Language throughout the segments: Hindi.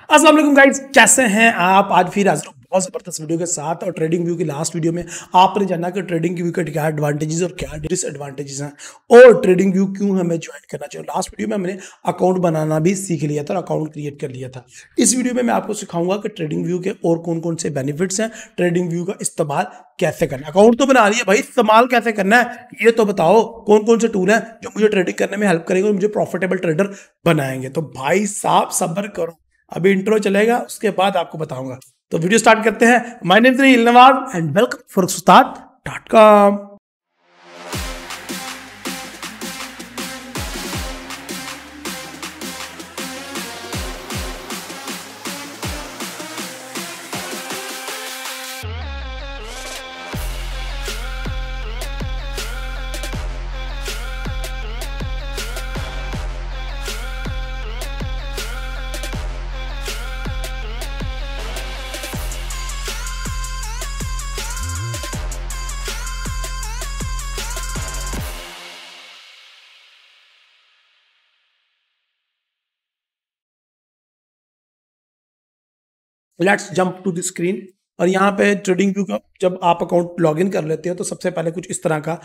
अस्सलाम वालेकुम गाइस, कैसे हैं आप। आज फिर हाजिर हूं बहुत ज़बरदस्त वीडियो के साथ। और ट्रेडिंग व्यू की लास्ट वीडियो में आपने जाना कि ट्रेडिंग व्यू के क्या एडवांटेजेस और क्या डिसएडवांटेजेस हैं और ट्रेडिंग व्यू क्यों हमें ज्वाइन करना चाहिए। लास्ट वीडियो में हमने अकाउंट बनाना भी सीख लिया था और अकाउंट क्रिएट कर लिया था। इस वीडियो में मैं आपको सिखाऊंगा कि ट्रेडिंग व्यू के और कौन कौन से बेनिफिट्स हैं, ट्रेडिंग व्यू का इस्तेमाल कैसे करना है। अकाउंट तो बना लिया भाई, इस्तेमाल कैसे करना है ये तो बताओ। कौन कौन से टूल हैं जो मुझे ट्रेडिंग करने में हेल्प करेंगे और मुझे प्रॉफिटेबल ट्रेडर बनाएंगे। तो भाई साहब सब्र करो, अभी इंट्रो चलेगा उसके बाद आपको बताऊंगा। तो वीडियो स्टार्ट करते हैं। My name is Nawaz and welcome forex-ustad.com। Let's jump to the screen. और यहाँ पे ट्रेडिंग व्यू का जब आप अकाउंट लॉगिन कर लेते हो तो सबसे पहले कुछ इस तरह का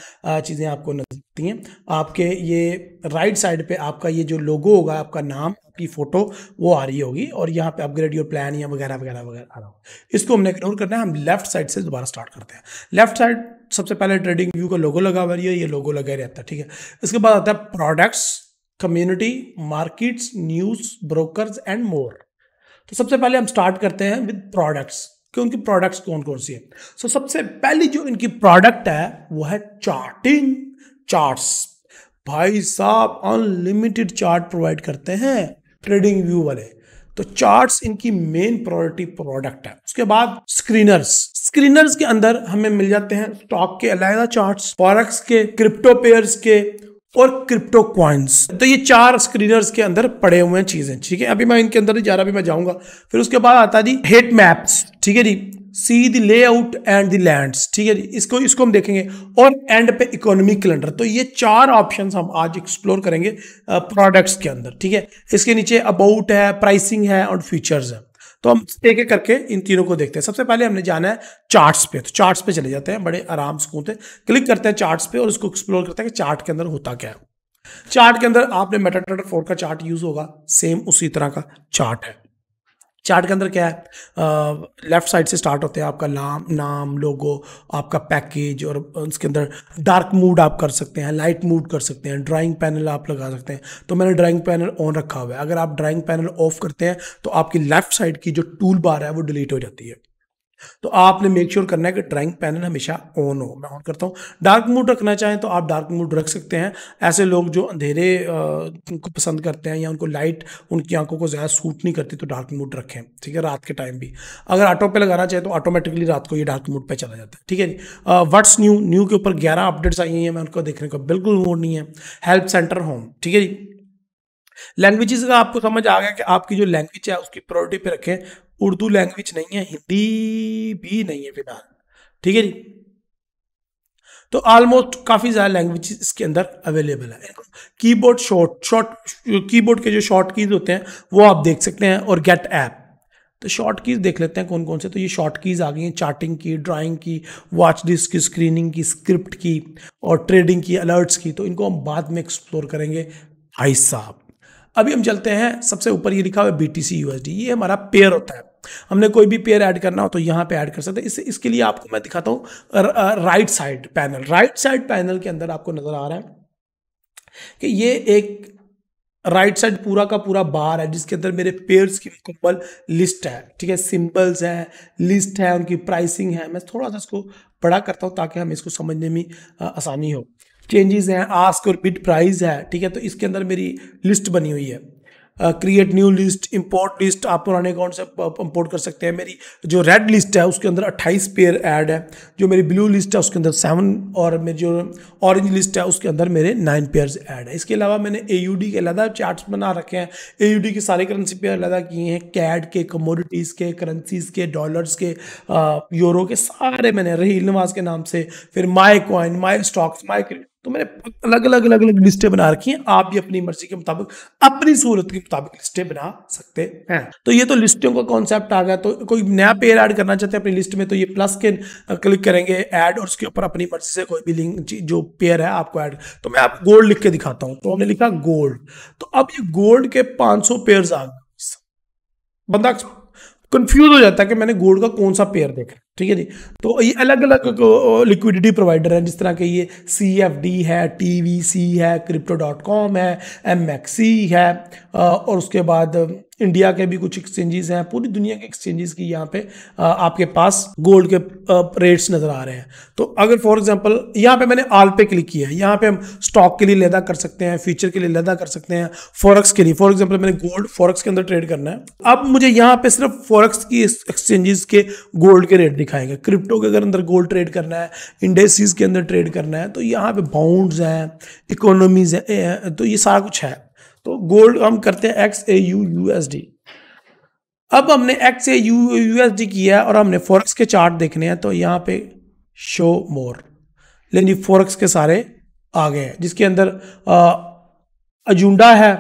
चीज़ें आपको नजर आती हैं। आपके ये राइट साइड पे आपका ये जो लोगो होगा, आपका नाम, आपकी फोटो वो आ रही होगी और यहाँ पे अपग्रेड योर प्लान या वगैरह वगैरह वगैरह आ रहा होगा। इसको हमने इग्नोर करना है। हम लेफ्ट साइड से दोबारा स्टार्ट करते हैं। लेफ्ट साइड सबसे पहले ट्रेडिंग व्यू का लोगो लगा हुआ है, ये लोगो लगा रहता है, ठीक है। इसके बाद आता है products, community, markets, news, brokers and more. तो सबसे पहले हम स्टार्ट करते हैं विद प्रोडक्ट्स कि उनकी प्रोडक्ट्स कौन कौन सी है। सो सबसे पहली जो इनकी प्रोडक्ट है वो है चार्टिंग, चार्ट्स। भाई साहब अनलिमिटेड चार्ट प्रोवाइड करते हैं ट्रेडिंग व्यू वाले। तो चार्ट्स इनकी मेन प्रायोरिटी प्रोडक्ट है। उसके बाद स्क्रीनर्स, स्क्रीनर्स के अंदर हमें मिल जाते हैं स्टॉक के अलग चार्ट्स, फॉरेक्स के, क्रिप्टो पेयर्स के और क्रिप्टो कॉइन्स। तो ये चार स्क्रीनर्स के अंदर पड़े हुए हैं चीजें, ठीक है। अभी मैं इनके अंदर नहीं जा रहा, अभी मैं जाऊंगा। फिर उसके बाद आता है जी हेट मैप्स, ठीक है जी। See the layout and the lands, ठीक है जी। इसको हम देखेंगे। और एंड पे इकोनॉमिक कैलेंडर। तो ये चार ऑप्शंस हम आज एक्सप्लोर करेंगे प्रोडक्ट्स के अंदर, ठीक है। इसके नीचे अबाउट है, प्राइसिंग है और फीचर्स है। तो हम एक एक करके इन तीनों को देखते हैं। सबसे पहले हमने जाना है चार्ट्स पे। तो चार्ट्स पे चले जाते हैं, बड़े आराम सुकून से क्लिक करते हैं चार्ट्स पे और इसको एक्सप्लोर करते हैं कि चार्ट के अंदर होता क्या है। चार्ट के अंदर आपने मेटाट्रेडर 4 का चार्ट यूज होगा, सेम उसी तरह का चार्ट है। चार्ट के अंदर क्या है, लेफ्ट साइड से स्टार्ट होते हैं आपका नाम, लोगो, आपका पैकेज और उसके अंदर डार्क मूड आप कर सकते हैं, लाइट मूड कर सकते हैं, ड्राइंग पैनल आप लगा सकते हैं। तो मैंने ड्राइंग पैनल ऑन रखा हुआ है। अगर आप ड्राइंग पैनल ऑफ करते हैं तो आपकी लेफ्ट साइड की जो टूल बार है वो डिलीट हो जाती है। तो आपने मेक श्योर करना है कि ड्राइंग पैनल हमेशा ऑन हो। मैं ऑन करता हूँ। डार्क मूड रखना चाहें तो आप डार्क मूड रख सकते हैं। ऐसे लोग जो अंधेरे को पसंद करते हैं या उनको लाइट उनकी आंखों को ज़्यादा सूट नहीं करती तो डार्क मूड रखें, ठीक है। रात के टाइम भी अगर ऑटो पे लगाना चाहे तो ऑटोमेटिकली रात को ये डार्क मूड पे चला जाता है, ठीक है जी। व्हाट्स न्यू के ऊपर 11 अपडेट्स आई हैं, मैं उनको देखने का बिल्कुल मूड नहीं है। हेल्प सेंटर होम, ठीक है जी। लैंग्वेजेस का आपको समझ आ गया कि आपकी जो लैंग्वेज है उसकी प्रायोरिटी पे रखें। उर्दू लैंग्वेज नहीं है, हिंदी भी नहीं है फिलहाल, ठीक है जी। तो ऑलमोस्ट काफ़ी ज़्यादा लैंग्वेजेस इसके अंदर अवेलेबल है। कीबोर्ड कीबोर्ड के जो शॉर्ट कीज होते हैं वो आप देख सकते हैं। और गेट ऐप, तो शॉर्ट कीज देख लेते हैं कौन कौन से। तो ये शॉर्ट कीज आ गई हैं चार्टिंग की, ड्राइंग की, वॉच लिस्ट की, स्क्रीनिंग की, स्क्रिप्ट की और ट्रेडिंग की, अलर्ट्स की। तो इनको हम बाद में एक्सप्लोर करेंगे भाई साहब। अभी हम चलते हैं, सबसे ऊपर ये लिखा हुआ है BTC USD, ये हमारा पेयर होता है। हमने कोई भी पेयर ऐड करना हो तो यहाँ पे ऐड कर सकते हैं। इसके लिए आपको मैं दिखाता हूँ right side panel. Right side panel के अंदर आपको नजर आ रहा है कि ये एक राइट साइड पूरा का पूरा बार है जिसके अंदर मेरे पेयर्स की मुकम्मल लिस्ट है, ठीक है। सिंबल्स है, लिस्ट है, उनकी प्राइसिंग है। मैं थोड़ा सा इसको बड़ा करता हूँ ताकि हमें इसको समझने में आसानी हो। चेंजेस हैं, आस्क और बिड प्राइस है, ठीक है। तो इसके अंदर मेरी लिस्ट बनी हुई है। Create new list, import list, आप पुराने अकाउंट से इंपोर्ट कर सकते हैं। मेरी जो रेड लिस्ट है उसके अंदर 28 पेयर ऐड है। जो मेरी ब्लू लिस्ट है उसके अंदर 7 और मेरी जो ऑरेंज लिस्ट है उसके अंदर मेरे 9 पेयर्स ऐड है। इसके अलावा मैंने AUD के अलग चार्ट्स बना रखे हैं। AUD के सारे करेंसी पेयर अलग किए हैं, कैड के, कमोडिटीज़ के, करेंसीज के, डॉलर्स के, यूरो के, सारे मैंने रहील नवाज के नाम से। फिर माई कॉइन, माई स्टॉक्स, माई, तो मैंने अलग अलग लिस्टें बना रखी हैं। आप भी अपनी मर्जी के मुताबिक, अपनी सूरत के मुताबिक लिस्टें बना सकते हैं। तो ये तो लिस्टों का कॉन्सेप्ट आ गया। तो कोई नया पेयर ऐड करना चाहते हैं अपनी लिस्ट में, तो ये प्लस के क्लिक करेंगे ऐड, और उसके ऊपर अपनी मर्जी से कोई भी लिंक जो पेयर है आपको ऐड। तो मैं आपको गोल्ड लिख के दिखाता हूँ। तो हमने लिखा गोल्ड। तो अब ये गोल्ड के 500 पेयर्स आ गए। बंदा कंफ्यूज हो जाता है कि मैंने गोल्ड का कौन सा पेयर देखा, ठीक है जी। तो ये अलग अलग लिक्विडिटी प्रोवाइडर हैं, जिस तरह के ये CFD है, TVC है, Crypto.com है, MXC है, और उसके बाद इंडिया के भी कुछ एक्सचेंजेस हैं, पूरी दुनिया के एक्सचेंजेस की यहाँ पे आपके पास गोल्ड के रेट्स नज़र आ रहे हैं। तो अगर फॉर एग्जांपल यहाँ पे मैंने आल पे क्लिक किया है, यहाँ पे हम स्टॉक के लिए लैदा कर सकते हैं, फ्यूचर के लिए लैदा कर सकते हैं, फॉरेक्स के लिए। फॉर एग्जांपल मैंने गोल्ड फॉरेक्स के अंदर ट्रेड करना है। अब मुझे यहाँ पे सिर्फ फॉरेक्स की एक्सचेंजेस के गोल्ड के रेट दिखाएंगे। क्रिप्टो के अगर अंदर गोल्ड ट्रेड करना है, इंडेक्सेस के अंदर ट्रेड करना है, तो यहाँ पे बाउंड्स हैं, इकोनॉमीज है, तो ये सारा कुछ है। तो गोल्ड हम करते हैं XAUUSD। अब हमने XAUUSD किया और हमने फॉरेक्स के चार्ट देखने हैं, तो यहाँ पे शो मोर, लेकिन फॉरेक्स के सारे आ गए हैं, जिसके अंदर अजूंडा है,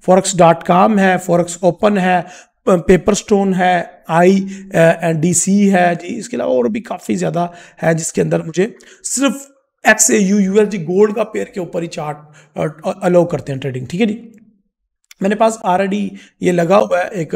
forex.com है, फॉरेक्स ओपन है, पेपर स्टोन है, IDC है जी। इसके अलावा और भी काफ़ी ज़्यादा है, जिसके अंदर मुझे सिर्फ XAUUSD गोल्ड का पेयर के ऊपर ही चार्ट अलाउ करते हैं ट्रेडिंग, ठीक है जी। मेरे पास ऑलरेडी ये लगा हुआ है एक,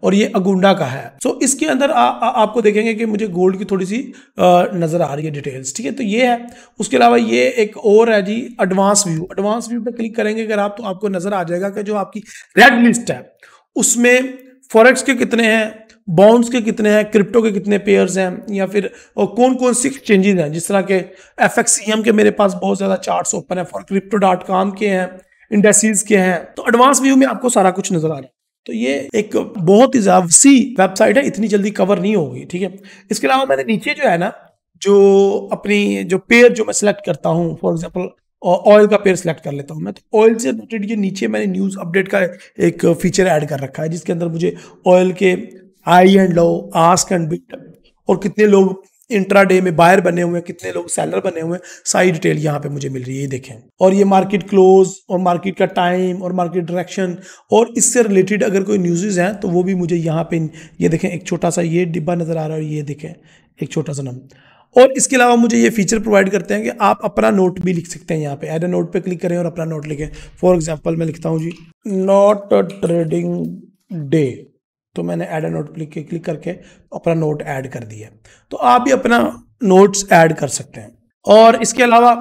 और ये अगुंडा का है। सो इसके अंदर आपको देखेंगे कि मुझे गोल्ड की थोड़ी सी नज़र आ रही है डिटेल्स, ठीक है। तो ये है। उसके अलावा ये एक और है जी, एडवांस व्यू। एडवांस व्यू पे क्लिक करेंगे अगर आप, तो आपको नज़र आ जाएगा कि जो आपकी रेड लिस्ट है उसमें फॉरेक्स के कितने हैं, बॉन्ड्स के कितने हैं, क्रिप्टो के कितने पेयर्स हैं, या फिर कौन कौन सी एक्सचेंजेस हैं। जिस तरह के FXCM के मेरे पास बहुत ज़्यादा चार्ट्स ओपन है, फॉर Crypto.com के हैं, इंडेक्सेस के हैं। तो एडवांस व्यू में आपको सारा कुछ नजर आ रहा है। तो ये एक बहुत ही सी वेबसाइट है, इतनी जल्दी कवर नहीं होगी, ठीक है। इसके अलावा मैंने नीचे जो है ना, जो अपनी जो पेयर जो मैं सिलेक्ट करता हूँ, फॉर एग्जांपल ऑयल का पेयर सिलेक्ट कर लेता हूँ मैं, तो ऑयल से रिलेटेड ये नीचे मैंने न्यूज़ अपडेट का एक फीचर ऐड कर रखा है, जिसके अंदर मुझे ऑयल के high and low, ask and bid, और कितने लोग इंट्राडे में बायर बने हुए हैं, कितने लोग सेलर बने हुए हैं, सारी डिटेल यहाँ पे मुझे मिल रही है, ये देखें। और ये मार्केट क्लोज और मार्केट का टाइम और मार्केट डायरेक्शन, और इससे रिलेटेड अगर कोई न्यूज़ हैं तो वो भी मुझे यहाँ पे, ये देखें एक छोटा सा ये डिब्बा नज़र आ रहा है, ये देखें एक छोटा सा नाम। और इसके अलावा मुझे ये फीचर प्रोवाइड करते हैं कि आप अपना नोट भी लिख सकते हैं। यहाँ पे ऐड अ नोट पे क्लिक करें और अपना नोट लिखें। फॉर एग्जांपल मैं लिखता हूँ जी, नॉट अ ट्रेडिंग डे, तो मैंने ऐड अ नोट क्लिक करके अपना नोट ऐड कर दिया। तो आप भी अपना नोट्स ऐड कर सकते हैं। और इसके अलावा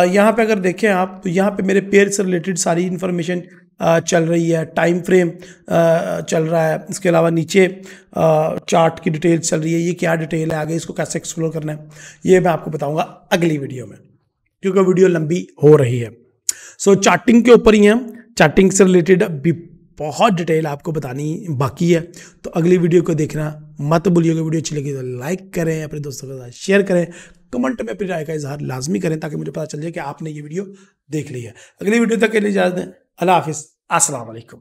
यहाँ पे अगर देखें आप, तो यहाँ पे मेरे पेयर से रिलेटेड सारी इन्फॉर्मेशन चल रही है, टाइम फ्रेम चल रहा है। इसके अलावा नीचे चार्ट की डिटेल चल रही है। ये क्या डिटेल है, आगे इसको कैसे एक्सप्लोर करना है, ये मैं आपको बताऊंगा अगली वीडियो में, क्योंकि वीडियो लंबी हो रही है। सो चार्टिंग के ऊपर ही है, चार्टिंग से रिलेटेड भी बहुत डिटेल आपको बतानी बाकी है। तो अगली वीडियो को देखना मत भूलिएगा। वीडियो अच्छी लगी तो लाइक करें, अपने दोस्तों के साथ शेयर करें, कमेंट में अपनी राय का इजहार लाजमी करें, ताकि मुझे पता चल जाए कि आपने ये वीडियो देख ली है। अगली वीडियो तक के लिए इजाज़त दें। अल्लाह हाफिज़, अस्सलाम वालेकुम।